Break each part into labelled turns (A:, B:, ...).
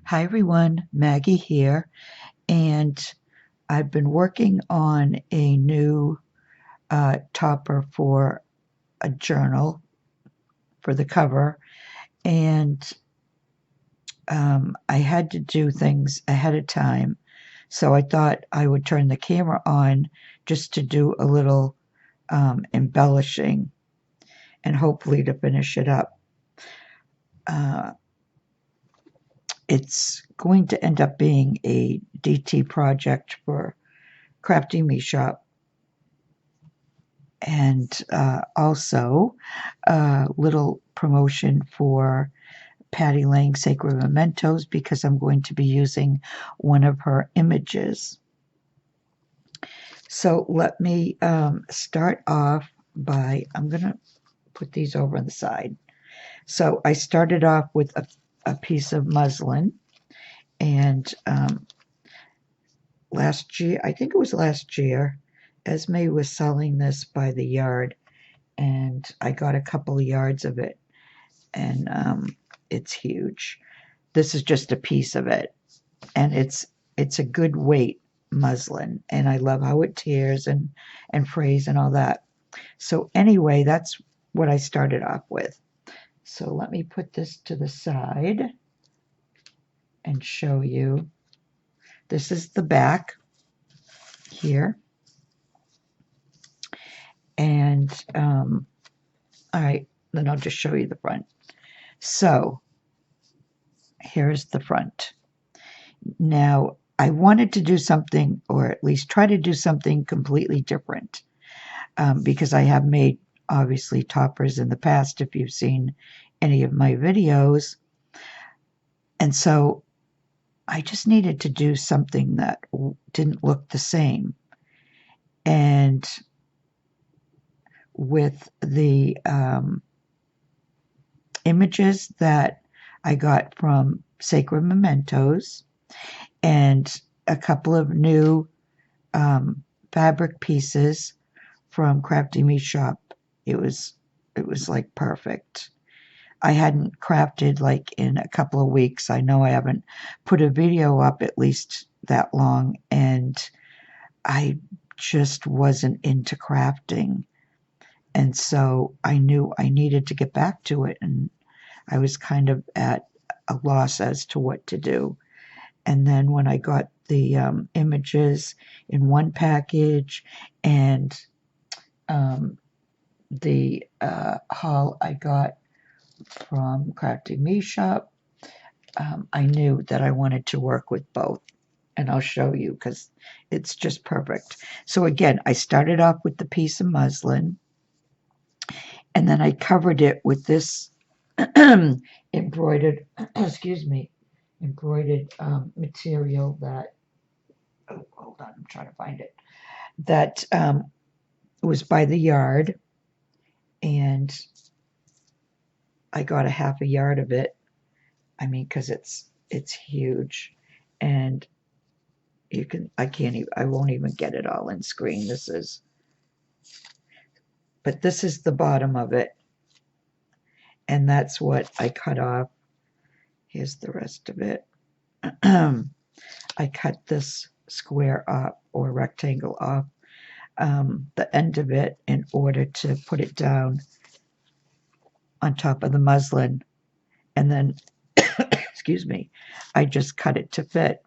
A: Hi everyone, Maggie here, and I've been working on a new topper for a journal for the cover, and I had to do things ahead of time, so I thought I would turn the camera on just to do a little embellishing and hopefully to finish it up. Uh, it's going to end up being a DT project for Crafty Me Shop, and also a little promotion for Patty Lang's Sacred Mementos because I'm going to be using one of her images. So let me start off by, I'm going to put these over on the side. So I started off with a piece of muslin, and last year, I think it was last year, Esme was selling this by the yard, and I got a couple of yards of it, and it's huge. This is just a piece of it, and it's a good weight muslin, and I love how it tears and frays and all that. So anyway, that's what I started off with. So let me put this to the side and show you. This is the back here, and all right, then I'll just show you the front. So here's the front. Now, I wanted to do something, or at least try to do something completely different, because I have made, obviously, toppers in the past, if you've seen any of my videos. And so I just needed to do something that didn't look the same. And with the images that I got from Sacred Mementos and a couple of new fabric pieces from Crafty Me Shop, it was like perfect. I hadn't crafted like in a couple of weeks. I know I haven't put a video up at least that long, and I just wasn't into crafting. And so I knew I needed to get back to it, and I was kind of at a loss as to what to do. And then when I got the images in one package and the haul I got from Crafty Me Shop, I knew that I wanted to work with both. And I'll show you because it's just perfect. So again, I started off with the piece of muslin, and then I covered it with this embroidered, excuse me, embroidered material that, oh, hold on, I'm trying to find it, that was by the yard, and I got a half a yard of it. I mean, because it's huge, and you can, I won't even get it all in screen. But this is the bottom of it, and that's what I cut off. Here's the rest of it. I cut this square off, or rectangle off, the end of it, in order to put it down on top of the muslin, and then excuse me, I just cut it to fit.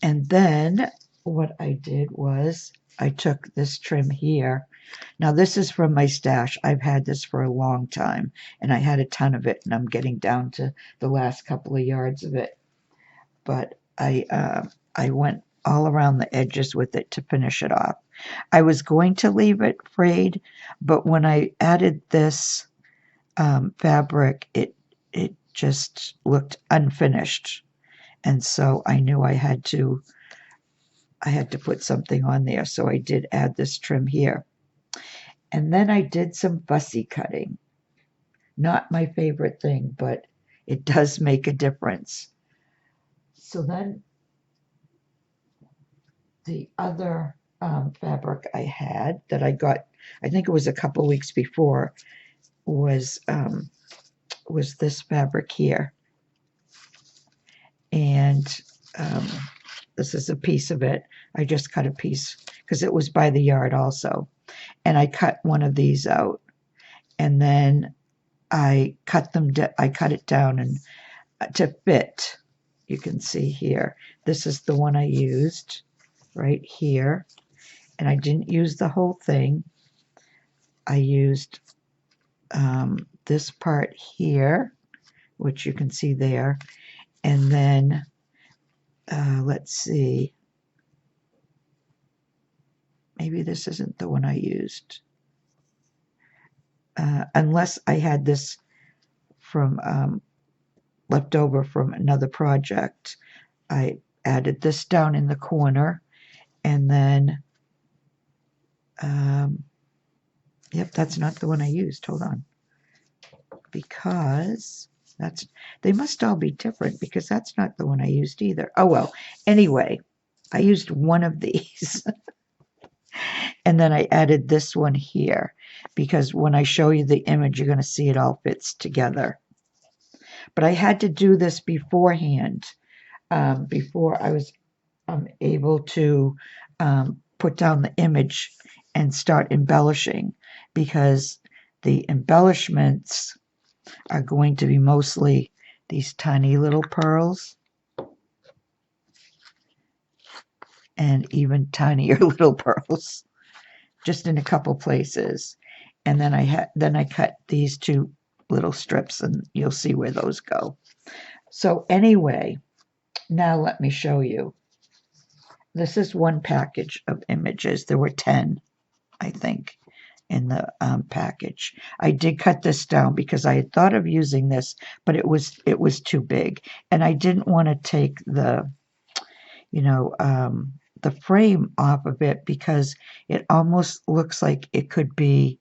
A: And then what I did was I took this trim here. Now this is from my stash. I've had this for a long time, and I had a ton of it, and I'm getting down to the last couple of yards of it. But I went all around the edges with it to finish it off. I was going to leave it frayed, but when I added this fabric, it just looked unfinished, and so I knew I had to put something on there. So I did add this trim here, and then I did some fussy cutting. Not my favorite thing, but it does make a difference. So then the other fabric I had that I got, I think it was a couple weeks before, was was this fabric here. And this is a piece of it. I just cut a piece because it was by the yard also. And I cut one of these out. And then I cut it down and to fit. You can see here. This is the one I used right here. And I didn't use the whole thing. I used this part here, which you can see there. And then, let's see. Maybe this isn't the one I used. Unless I had this from left over from another project. I added this down in the corner, and then, yep, that's not the one I used. Hold on. Because they must all be different because that's not the one I used either. Oh, well, anyway, I used one of these. And then I added this one here because when I show you the image, you're going to see it all fits together. But I had to do this beforehand, before I was able to put down the image and start embellishing, because the embellishments are going to be mostly these tiny little pearls and even tinier little pearls, just in a couple places. And then I cut these two little strips, and you'll see where those go. So anyway, now let me show you. This is one package of images. There were 10, I think, in the package. I did cut this down because I had thought of using this, but it was too big, and I didn't want to take the, the frame off of it because it almost looks like it could be,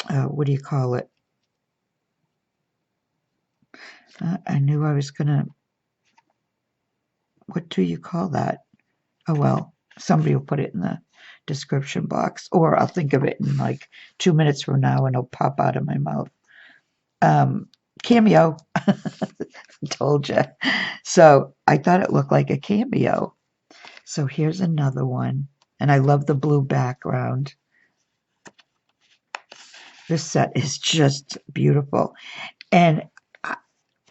A: what do you call it? I knew I was gonna. What do you call that? Oh well, somebody will put it in the description box, or I'll think of it in like 2 minutes from now and it'll pop out of my mouth. Cameo. Told you. So I thought it looked like a cameo. So here's another one. And I love the blue background. This set is just beautiful. And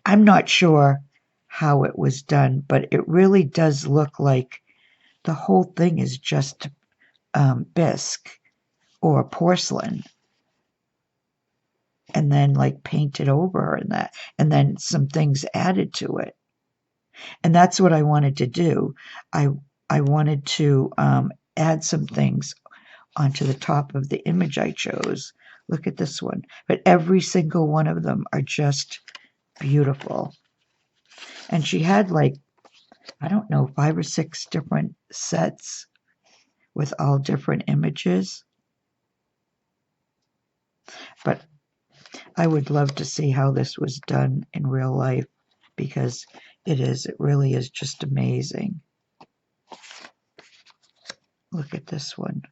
A: I'm not sure how it was done, but it really does look like the whole thing is just bisque or porcelain, and then like painted over and that, and then some things added to it. And that's what I wanted to do. I wanted to add some things onto the top of the image I chose. Look at this one. But every single one of them are just beautiful. And she had like, I don't know, 5 or 6 different sets with all different images. But I would love to see how this was done in real life, because it really is just amazing. Look at this one.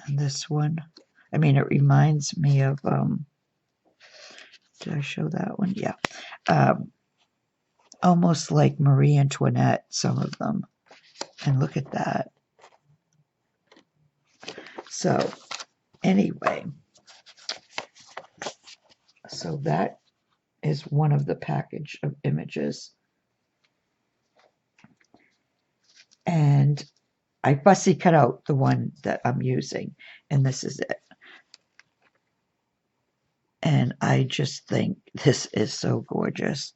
A: And this one, I mean, it reminds me of, did I show that one? Yeah. Almost like Marie Antoinette, some of them. And look at that. So, anyway, so that is one of the package of images. And I fussy cut out the one that I'm using, and this is it. And I just think this is so gorgeous.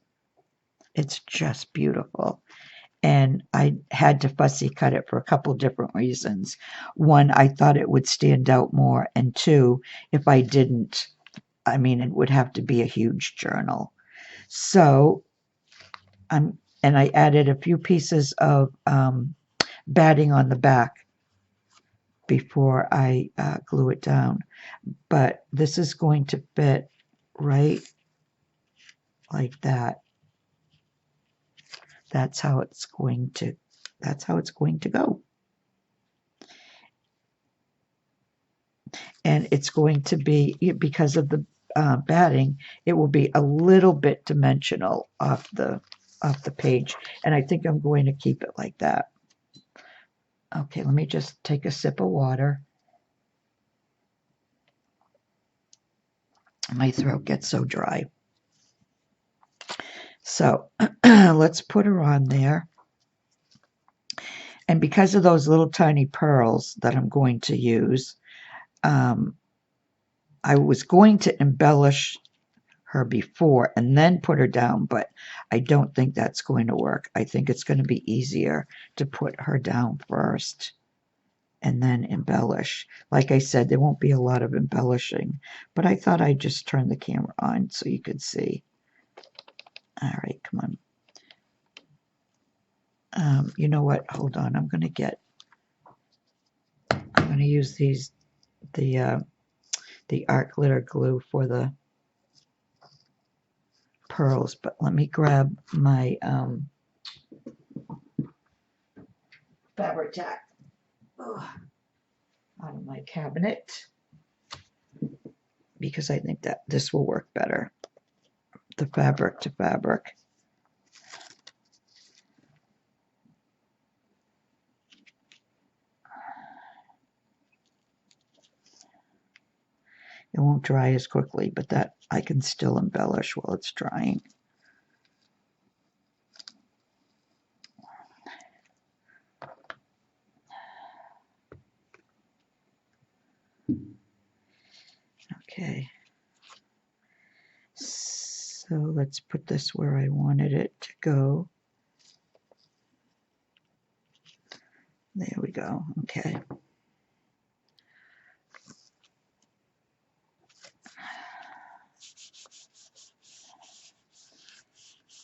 A: It's just beautiful. And I had to fussy cut it for a couple different reasons. One, I thought it would stand out more, and two, if I didn't, I mean, it would have to be a huge journal. So, and I added a few pieces of batting on the back before I glue it down. But this is going to fit right like that. That's how it's going to go. and it's going to be, because of the batting, it will be a little bit dimensional off the page, and I think I'm going to keep it like that. Okay, let me just take a sip of water. My throat gets so dry. So let's put her on there. And because of those little tiny pearls that I'm going to use, I was going to embellish her before and then put her down, but I don't think that's going to work. I think it's going to be easier to put her down first and then embellish. Like I said, there won't be a lot of embellishing, but I thought I'd just turn the camera on so you could see. All right, come on. You know what? Hold on. I'm going to use the art glitter glue for the pearls, but let me grab my fabric tack out of my cabinet, because I think that this will work better. The fabric to fabric. It won't dry as quickly, but that I can still embellish while it's drying. Okay. So let's put this where I wanted it to go. There we go. Okay.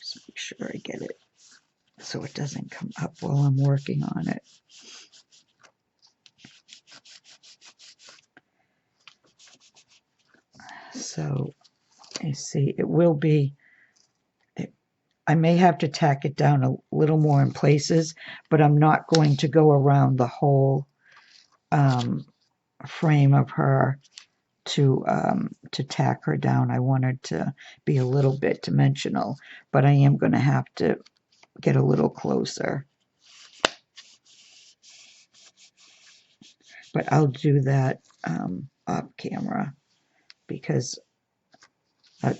A: Just make sure I get it so it doesn't come up while I'm working on it. So you see, it will be, I may have to tack it down a little more in places, but I'm not going to go around the whole frame of her to tack her down. I want her to be a little bit dimensional, but I am going to have to get a little closer. But I'll do that off camera, because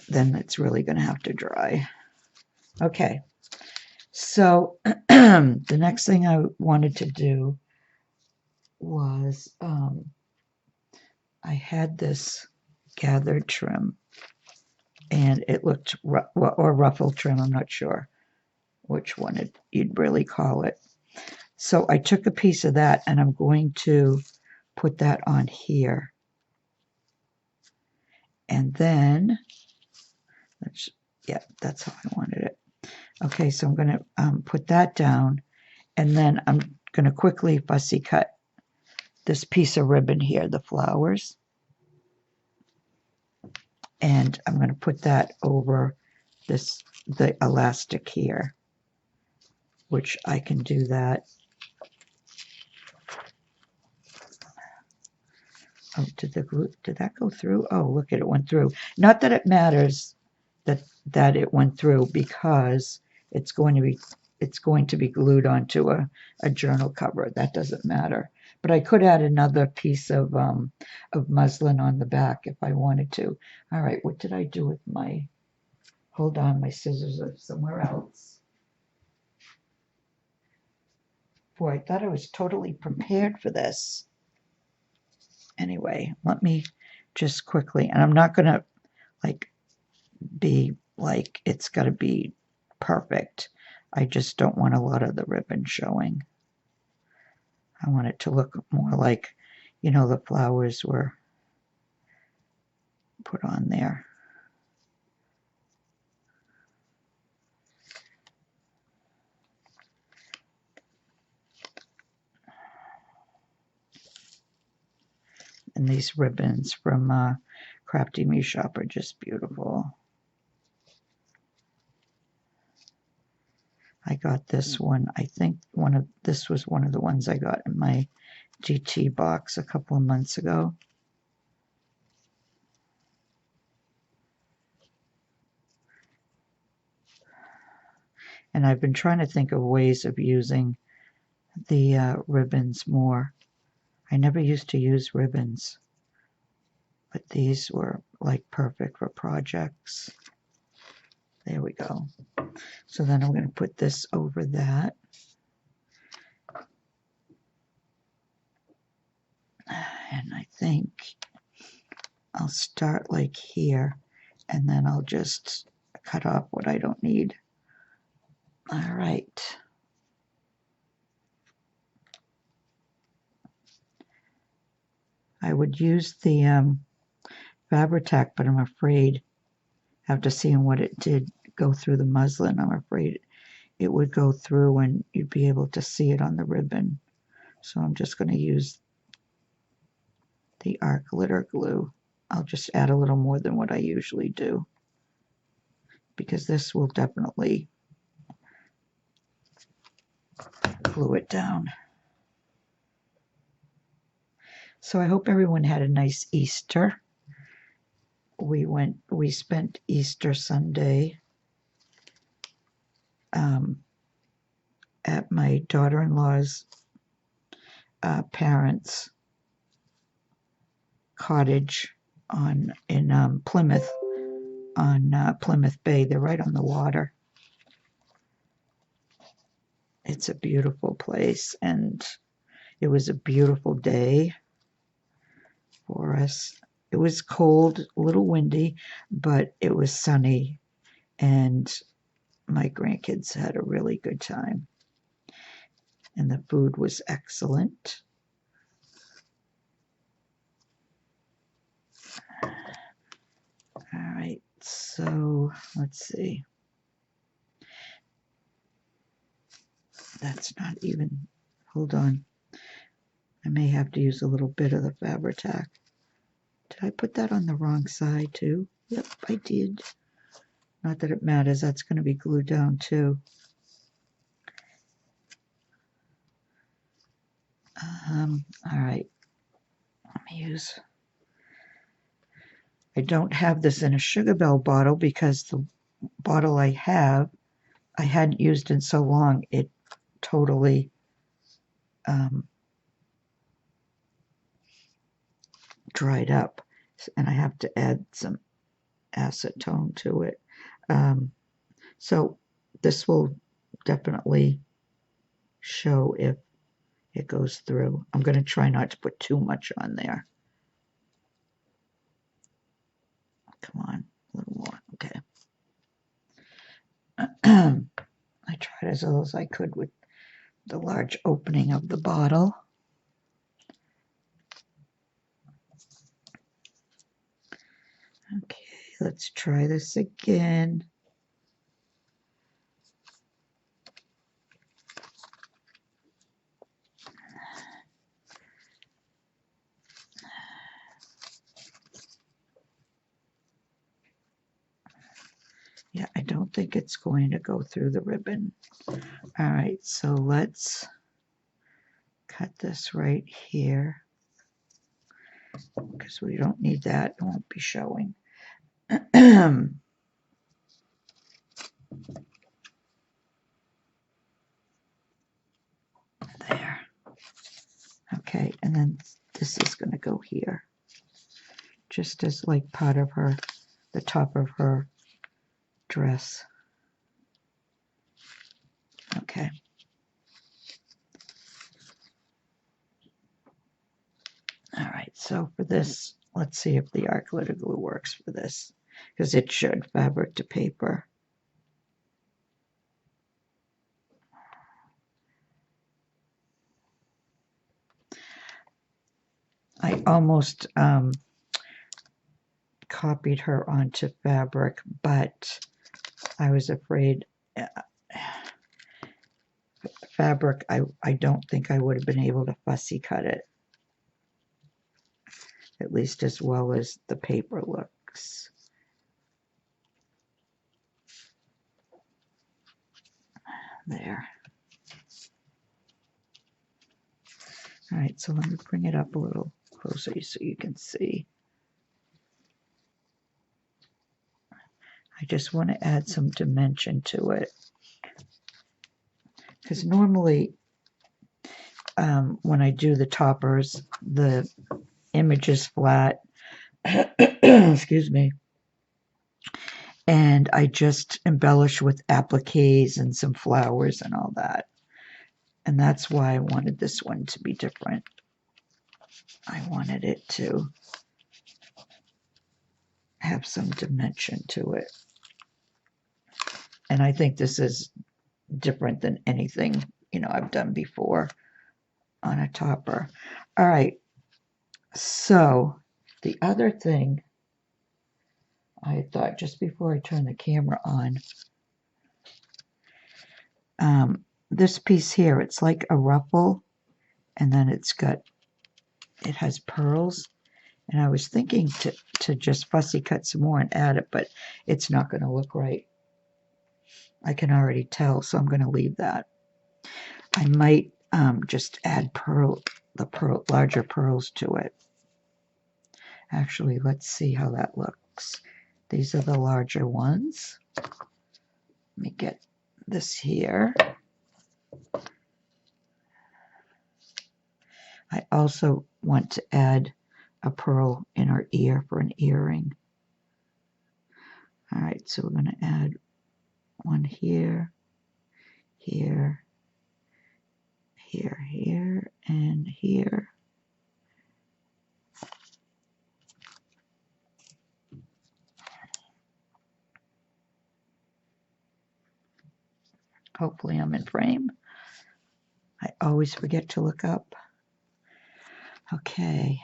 A: then it's really going to have to dry. Okay, so the next thing I wanted to do was I had this gathered trim, and it looked, or ruffle trim, I'm not sure which one you'd really call it. So I took a piece of that, and I'm going to put that on here. And then, that's how I wanted it. Okay, so I'm going to put that down, and then I'm going to quickly fussy cut this piece of ribbon here, the flowers. And I'm going to put that over the elastic here, which I can do that. Oh, did that go through? Oh, look at it, went through. Not that it matters that it went through, because it's going to be glued onto a journal cover. That doesn't matter. But I could add another piece of muslin on the back if I wanted to. All right, what did I do with my, hold on, my scissors are somewhere else. Boy, I thought I was totally prepared for this. Anyway, let me just quickly, and I'm not going to be like it's got to be perfect. I just don't want a lot of the ribbon showing. I want it to look more like, the flowers were put on there. And these ribbons from Crafty Me Shop are just beautiful. I got this one. I think this was one of the ones I got in my GT box a couple of months ago. And I've been trying to think of ways of using the ribbons more. I never used to use ribbons, but these were like perfect for projects. There we go. So then I'm going to put this over that. And I think I'll start like here, and then I'll just cut off what I don't need. All right. I would use the Fabri-Tac, but I'm afraid, after seeing what it did go through the muslin, I'm afraid it would go through and you'd be able to see it on the ribbon. So I'm just going to use the art glitter glue. I'll just add a little more than what I usually do, because this will definitely glue it down. So I hope everyone had a nice Easter. We spent Easter Sunday at my daughter-in-law's parents' cottage in Plymouth, on Plymouth Bay. They're right on the water. It's a beautiful place, and it was a beautiful day for us. It was cold, a little windy, but it was sunny, and my grandkids had a really good time. And the food was excellent. All right, so let's see. That's not even, hold on. I may have to use a little bit of the Fabri-Tac. Did I put that on the wrong side too? Yep, I did. Not that it matters, that's going to be glued down too. All right, let me use, I don't have this in a Sugar Bell bottle because the bottle I have, I hadn't used in so long, it totally dried up, and I have to add some acetone to it. So this will definitely show if it goes through. I'm going to try not to put too much on there. Come on, a little more. Okay. I tried as well as I could with the large opening of the bottle. Okay, let's try this again. Yeah, I don't think it's going to go through the ribbon. All right, so let's cut this right here, because we don't need that. It won't be showing. There. Okay, and then this is going to go here, just as like part of her, the top of her dress. Okay. All right, so for this, let's see if the art glitter glue works for this, because it should. Fabric to paper. I almost copied her onto fabric, but I was afraid fabric, I don't think I would have been able to fussy cut it, at least as well as the paper looks. There. All right, so let me bring it up a little closer so you can see. I just want to add some dimension to it. because normally when I do the toppers, the image is flat. Excuse me. And I just embellish with appliques and some flowers and all that. And that's why I wanted this one to be different. I wanted it to have some dimension to it. And I think this is different than anything, I've done before on a topper. All right. So the other thing I thought just before I turn the camera on, this piece here, it's like a ruffle, and then it has pearls. And I was thinking to just fussy cut some more and add it, but it's not going to look right. I can already tell, so I'm going to leave that. I might just add larger pearls to it. Actually, let's see how that looks. These are the larger ones. Let me get this here. I also want to add a pearl in her ear for an earring. All right, so we're going to add one here, here, here, here, and here. Hopefully I'm in frame. I always forget to look up. Okay.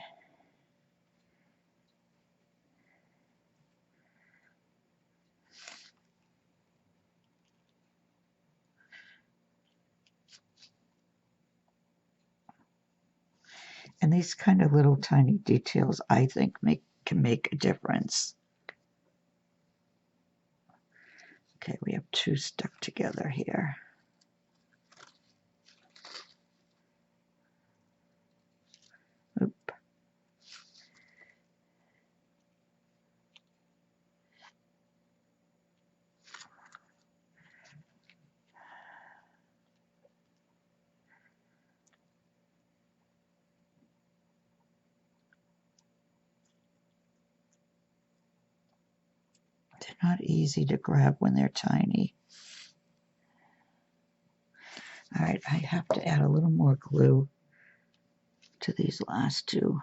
A: And these kind of little tiny details, I think, can make a difference. Okay, we have two stuck together here. Oop. They're not easy to grab when they're tiny. All right, I have to add a little more glue to these last two.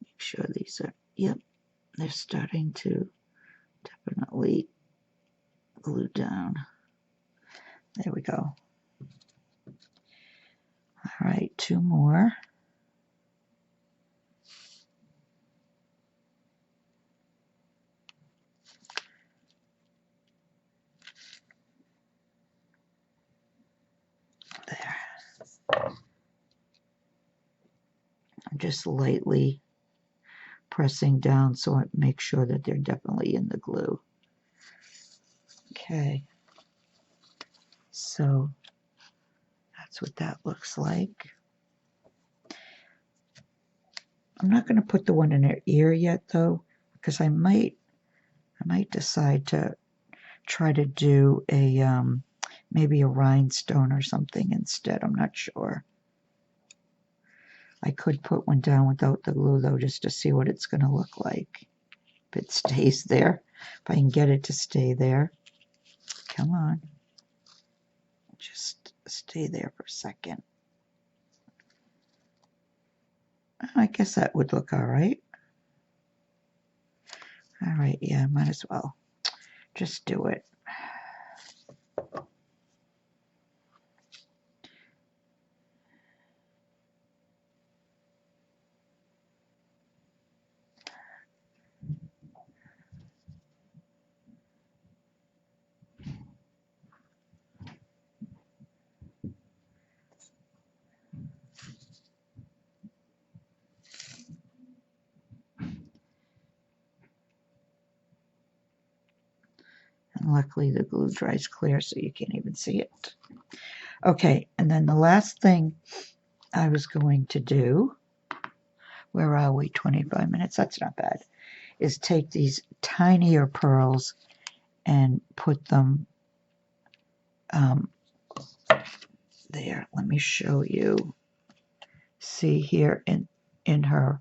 A: Make sure these are, yep, they're starting to definitely glue down. There we go. All right, two more. There. I'm just lightly pressing down so I make sure that they're definitely in the glue. Okay. So that's what that looks like. I'm not going to put the one in her ear yet, though, because I might decide to try to do a maybe a rhinestone or something instead. I'm not sure. I could put one down without the glue, though, just to see what it's going to look like. If it stays there, if I can get it to stay there. Come on. Just stay there for a second. I guess that would look all right. All right, yeah, might as well. Just do it. And luckily the glue dries clear so you can't even see it. Okay, and then the last thing I was going to do, where are we, 25 minutes, that's not bad, is take these tinier pearls and put them there. Let me show you. See here in her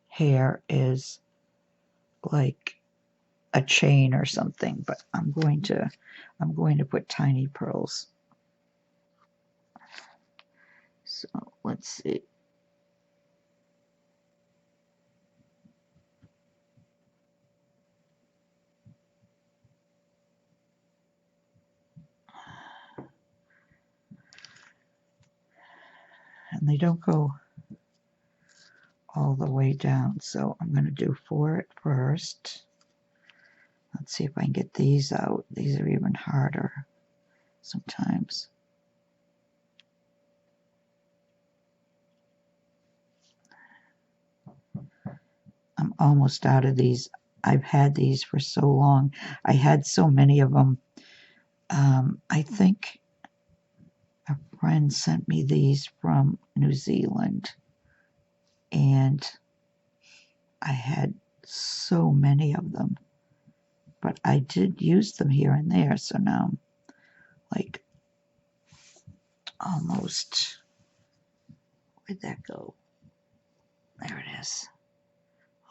A: hair is like a chain or something, but I'm going to put tiny pearls. So let's see. And they don't go all the way down, so I'm going to do 4 at first. Let's see if I can get these out. These are even harder sometimes. I'm almost out of these. I've had these for so long. I had so many of them. I think a friend sent me these from New Zealand, and I had so many of them, but I did use them here and there, so now I'm like almost, where'd that go? There it is.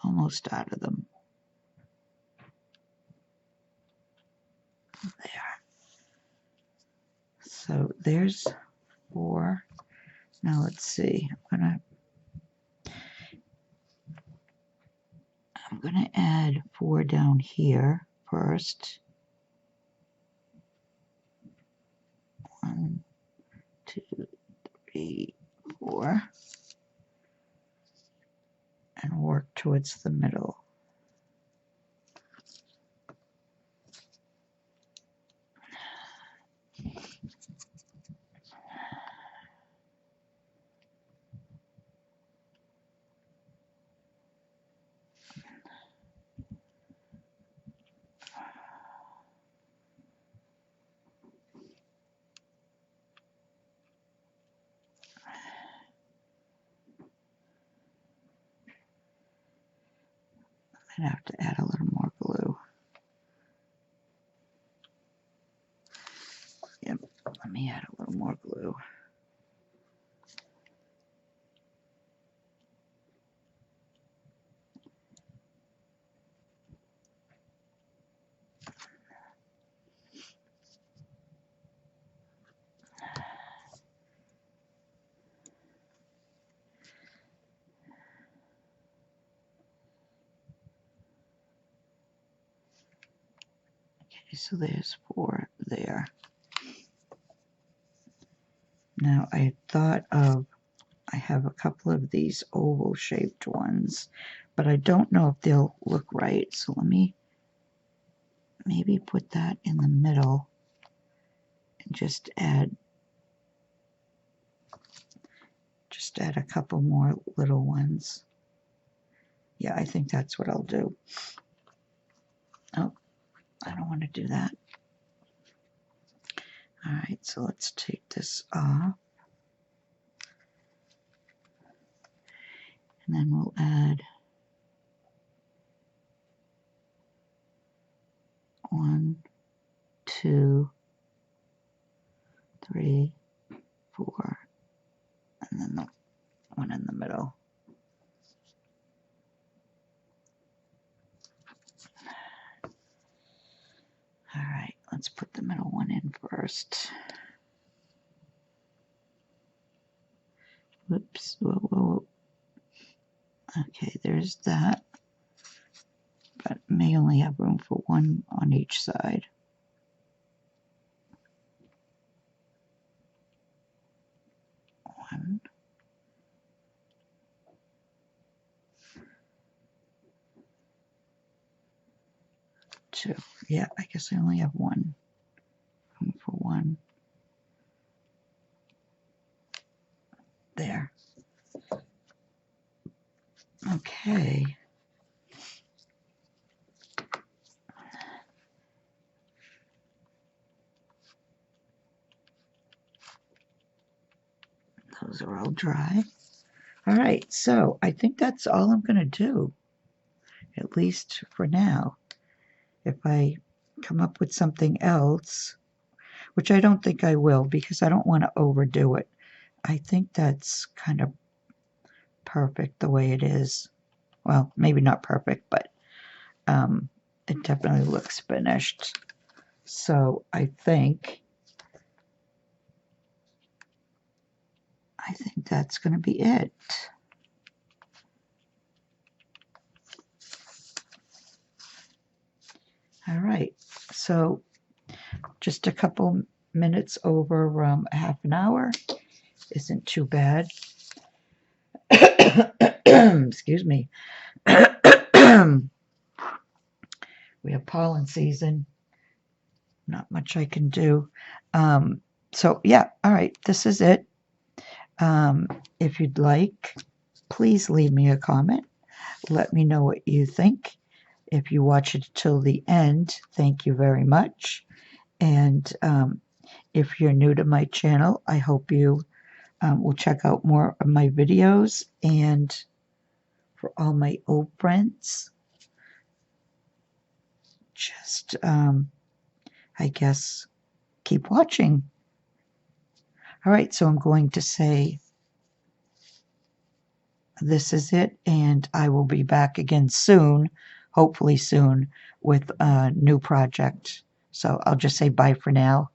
A: Almost out of them. There. So there's 4. Now let's see. I'm gonna add 4 down here first. 1, 2, 3, 4, and work towards the middle. I'd have to add a little more glue. Yep, let me add a little more glue. Okay, so there's 4 there. Now I thought of, I have a couple of these oval shaped ones, but I don't know if they'll look right. So let me maybe put that in the middle and just add a couple more little ones. Yeah, I think that's what I'll do. Oh, I don't want to do that. All right, so let's take this off. And then we'll add 1, 2, 3, 4, and then the one in the middle. All right, let's put the middle one in first. Whoops, whoa, whoa. Okay, there's that, but may only have room for 1 on each side. One. 2. Yeah, I guess I only have 1 room for 1. There. Okay. are all dry. All right, so I think that's all I'm going to do, at least for now. If I come up with something else, which I don't think I will because I don't want to overdo it. I think that's kind of perfect the way it is. Well, maybe not perfect, but it definitely looks finished. So I think that's going to be it. All right, so just a couple minutes over half an hour isn't too bad. Excuse me. We have pollen season. Not much I can do. So yeah, all right, this is it. If you'd like, please leave me a comment. Let me know what you think. If you watch it till the end, thank you very much. And if you're new to my channel, I hope you will check out more of my videos. And for all my old friends, just, I guess, keep watching. All right, so I'm going to say this is it, and I will be back again soon, hopefully soon, with a new project. So I'll just say bye for now.